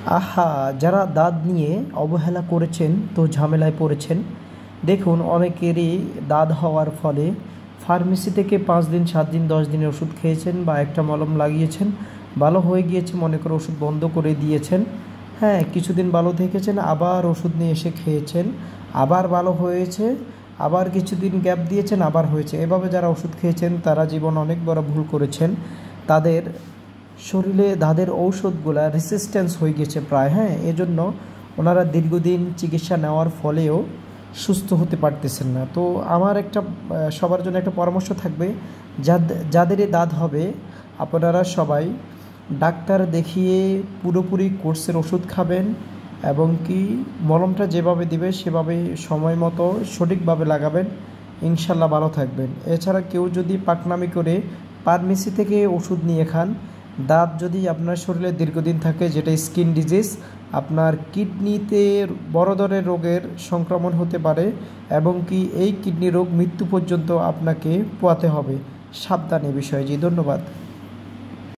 আহা! যারা দাঁত নিয়ে অবহেলা করেছেন তো ঝামেলায় পড়েছেন। দেখুন অনেকেরই দাঁত হওয়ার ফলে ফার্মেসি থেকে ৫ দিন, ৭ দিন, ১০ দিনের ওষুধ খেয়েছেন বা একটা মলম লাগিয়েছেন, ভালো হয়ে গিয়েছে মনে করে ওষুধ বন্ধ করে দিয়েছেন। হ্যাঁ, কিছুদিন ভালো থেকেছেন, আবার ওষুধ নিয়ে এসে খেয়েছেন, আবার ভালো হয়েছে, আবার কিছুদিন গ্যাপ দিয়েছেন, আবার হয়েছে। এভাবে যারা ওষুধ খেয়েছেন তারা জীবনে অনেক বড় ভুল করেছেন। তাদের শরীরে দাঁতের ঔষধগুলা রেসিস্ট্যান্স হয়ে গেছে প্রায়, হ্যাঁ? এজন্য ওনারা দীর্ঘদিন চিকিৎসা নেওয়ার ফলেও সুস্থ হতে পারতেছেন না। তো আমার একটা সবার জন্য একটা পরামর্শ থাকবে, যাদেরই দাঁত হবে আপনারা সবাই ডাক্তার দেখিয়ে পুরোপুরি কোর্সের ওষুধ খাবেন এবং কি মলমটা যেভাবে দিবে সেভাবে সময় মতো সঠিকভাবে লাগাবেন। ইনশাল্লাহ ভালো থাকবেন। এছাড়া কেউ যদি পাকনামি করে ফার্মেসি থেকে ওষুধ নিয়ে খান, দাঁত যদি আপনার শরীরে দীর্ঘদিন থাকে, যেটা স্কিন ডিজিজ, আপনার কিডনিতে বড় ধরনের রোগের সংক্রমণ হতে পারে এবং কি এই কিডনি রোগ মৃত্যু পর্যন্ত আপনাকে পোহাতে হবে। সাবধানে বিষয়। জি, ধন্যবাদ।